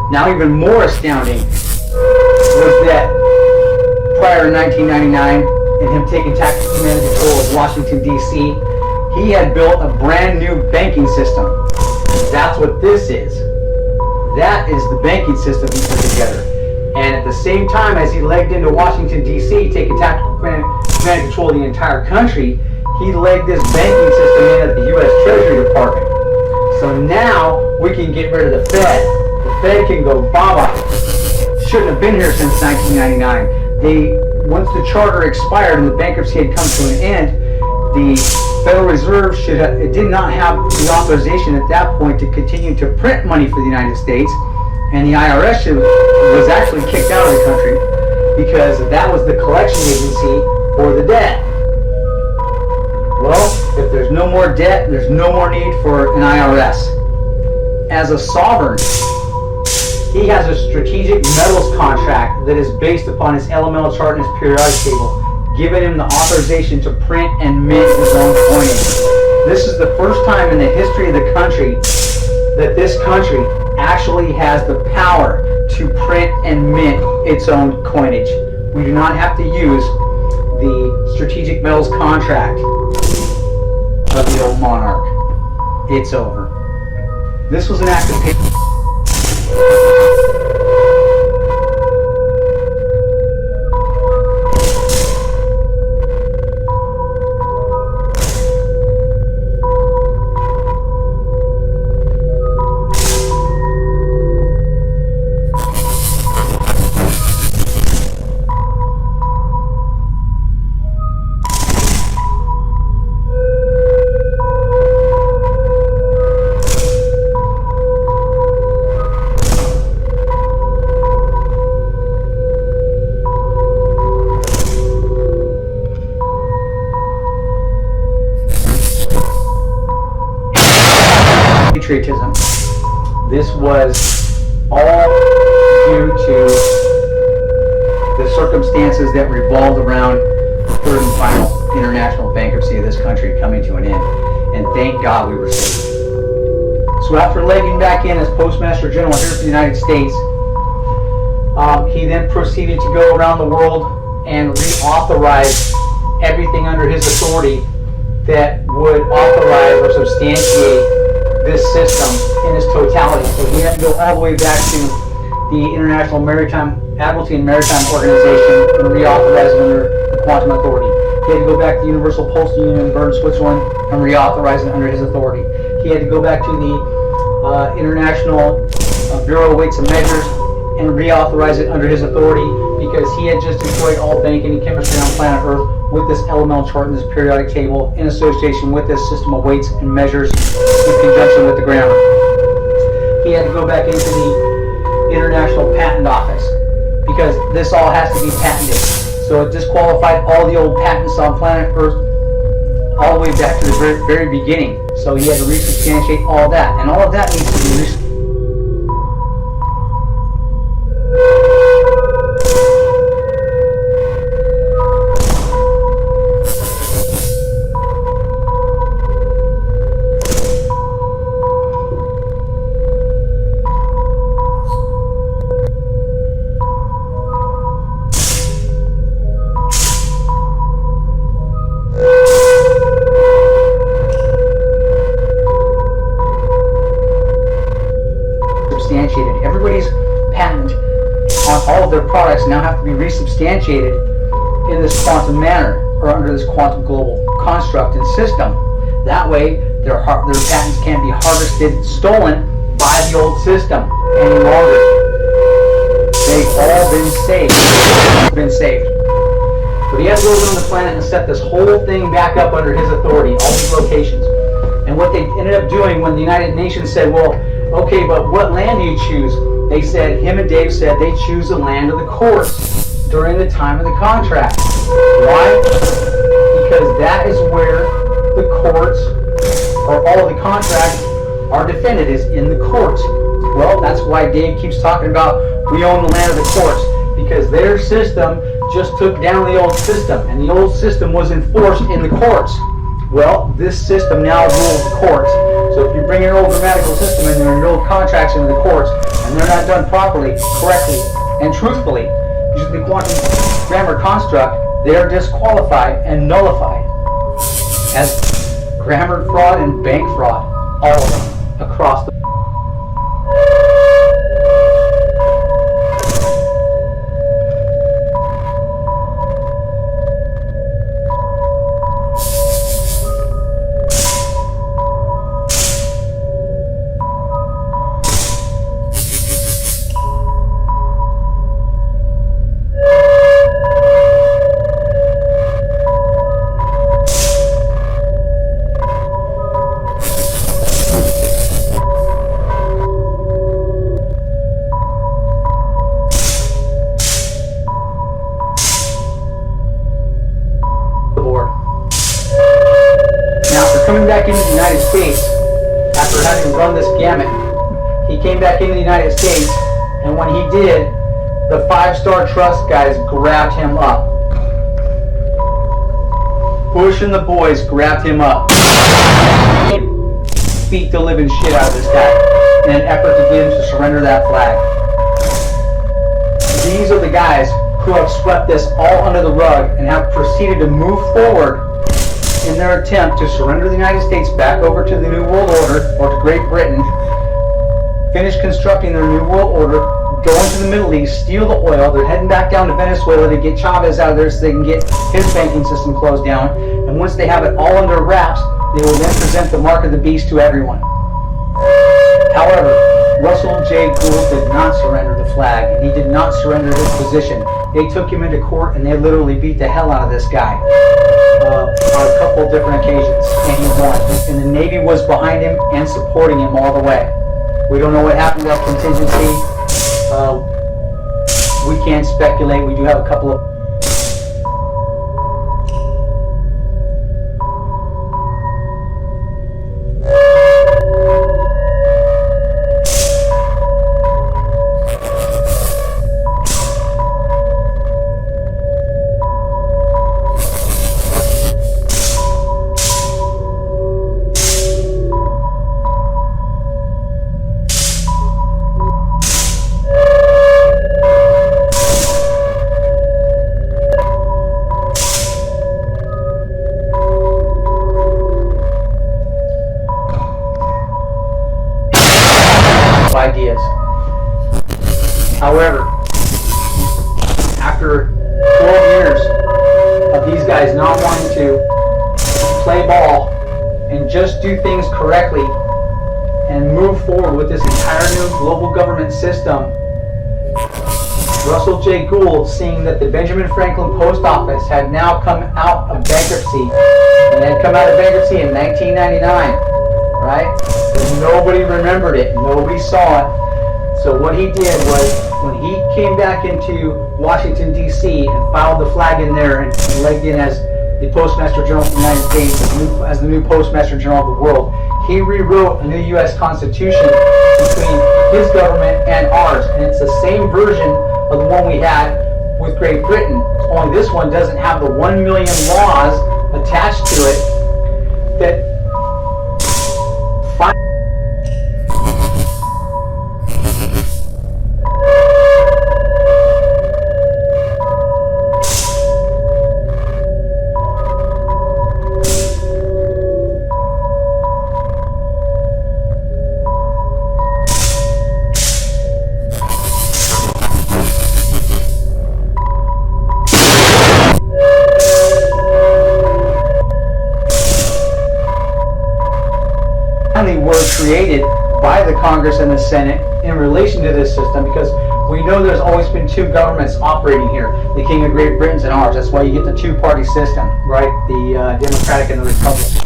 Now, even more astounding was that prior to 1999 and him taking tactical command and control of Washington, D.C., he had built a brand new banking system. That's what this is. That is the banking system he put together. And at the same time as he legged into Washington, D.C., taking tactical command and control of the entire country, he legged this banking system in at the U.S. Treasury Department. So now we can get rid of the Fed. The Fed can go baba. Shouldn't have been here since 1999. Once the charter expired and the bankruptcy had come to an end, the Federal Reserve did not have the authorization at that point to continue to print money for the United States, and the IRS was actually kicked out of the country because that was the collection agency for the debt. Well, if there's no more debt, there's no more need for an IRS. As a sovereign, he has a strategic metals contract that is based upon his elemental chart and his periodic table, giving him the authorization to print and mint his own coinage. This is the first time in the history of the country that this country actually has the power to print and mint its own coinage. We do not have to use the strategic metals contract of the old monarch. It's over. This was an act of paper. Patriotism. This was all due to the circumstances that revolved around the third and final international bankruptcy of this country coming to an end. And thank God we were saved. So after legging back in as Postmaster General here for the United States, he then proceeded to go around the world and reauthorize everything under his authority that would authorize or substantiate this system in its totality. So we have to go all the way back to the International Admiralty and Maritime Organization and reauthorize it under the Quantum Authority. He had to go back to the Universal Postal Union in Bern, Switzerland, and reauthorize it under his authority. He had to go back to the International Bureau of Weights and Measures and reauthorize it under his authority, because he had just destroyed all banking and chemistry on planet Earth with this elemental chart and this periodic table in association with this system of weights and measures in conjunction with the grammar. He had to go back into the International Patent Office because this all has to be patented. So it disqualified all the old patents on planet Earth all the way back to the very beginning. So he had to resubstantiate all that, and all of that needs to be resubstantiated. Everybody's patent on all of their products now have to be resubstantiated in this quantum manner, or under this quantum global construct and system. That way, their patents can't be harvested, stolen by the old system any longer. They've all been saved. But he had to go around the planet and set this whole thing back up under his authority, all these locations. And what they ended up doing when the United Nations said, well, Okay, but what land do you choose? They said, him and Dave said they choose the land of the courts during the time of the contract. Why? Because that is where the courts, or all of the contracts, are defended, is in the courts. Well, that's why Dave keeps talking about we own the land of the courts, because their system just took down the old system, and the old system was enforced in the courts. Well, this system now rules the courts. So if you bring your old grammatical system in there and your old contracts into the courts, and they're not done properly, correctly, and truthfully, using the quantum grammar construct, they are disqualified and nullified as grammar fraud and bank fraud, all of them, across the back into the United States after having run this gamut. He came back into the United States, and when he did, the 5-Star Trust guys grabbed him up. Bush and the boys grabbed him up. Beat the living shit out of this guy in an effort to get him to surrender that flag. These are the guys who have swept this all under the rug and have proceeded to move forward in their attempt to surrender the United States back over to the New World Order, or to Great Britain, finish constructing their New World Order, go into the Middle East, steal the oil. They're heading back down to Venezuela to get Chavez out of there so they can get his banking system closed down. And once they have it all under wraps, they will then present the mark of the beast to everyone. However, Russell J. Gould did not surrender the flag, and he did not surrender his position. They took him into court and they literally beat the hell out of this guy on a couple of different occasions, and he won. And the Navy was behind him and supporting him all the way. We don't know what happened to that contingency. We can't speculate. We do have a couple of ideas. However, after 12 years of these guys not wanting to play ball and just do things correctly and move forward with this entire new global government system, Russell J. Gould, seeing that the Benjamin Franklin Post Office had now come out of bankruptcy, and had come out of bankruptcy in 1999, right? And nobody remembered it, nobody saw it. So what he did was, when he came back into Washington, D.C. and filed the flag in there and legged in as the Postmaster General of the United States, as the new Postmaster General of the world, he rewrote a new U.S. Constitution between his government and ours. And it's the same version of the one we had with Great Britain. Only this one doesn't have the 1 million laws attached to it that were created by the Congress and the Senate in relation to this system, because we know there's always been two governments operating here, the King of Great Britain's and ours. That's why you get the two-party system, right? The Democratic and the Republican.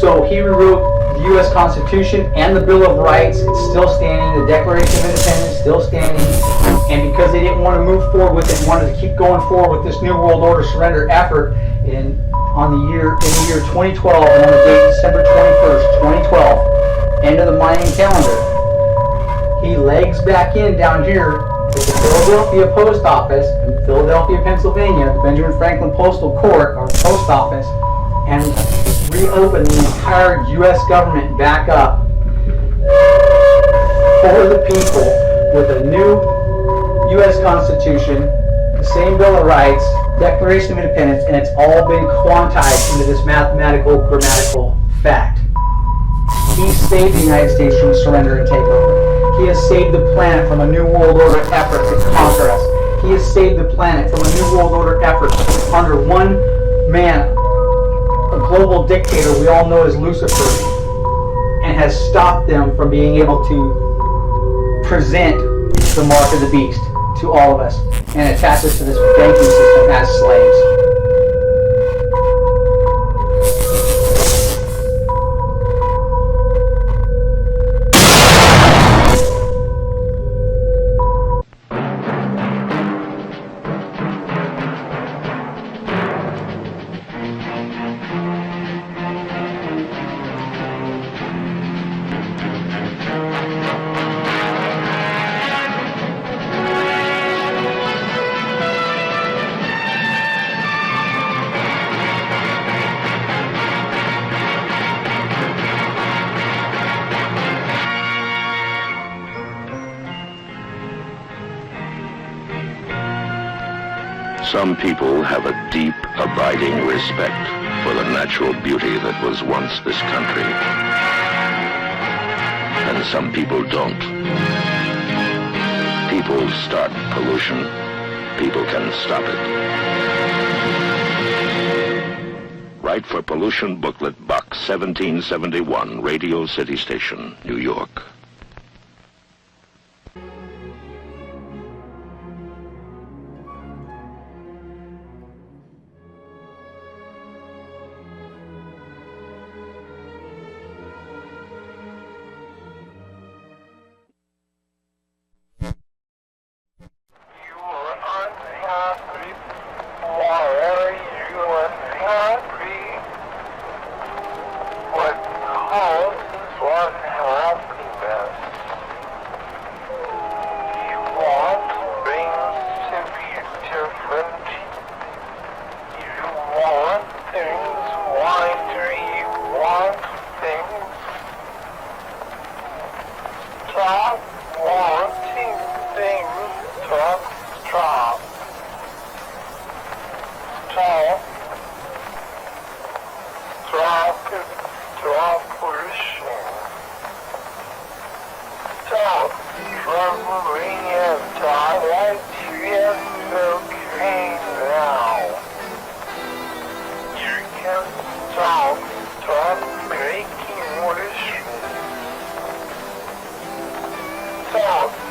So he rewrote the U.S. Constitution and the Bill of Rights. It's still standing. The Declaration of Independence is still standing. And because they didn't want to move forward with it, wanted to keep going forward with this New World Order surrender effort, in the year 2012, and on the date December 21st, 2012, end of the Mayan calendar, he legs back in down here at the Philadelphia Post Office in Philadelphia, Pennsylvania, the Benjamin Franklin Postal Court, or Post Office, and reopened the entire U.S. government back up for the people with a new U.S. Constitution, the same Bill of Rights, Declaration of Independence, and it's all been quantized into this mathematical, grammatical fact. He saved the United States from surrender and takeover. He has saved the planet from a New World Order effort to conquer us. He has saved the planet from a New World Order effort under one man, a global dictator we all know as Lucifer, and has stopped them from being able to present the mark of the beast to all of us and attach us to this banking system as slaves. Some people have a deep, abiding respect for the natural beauty that was once this country. And some people don't. People start pollution. People can stop it. Write for Pollution Booklet, Box 1771, Radio City Station, New York.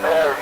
There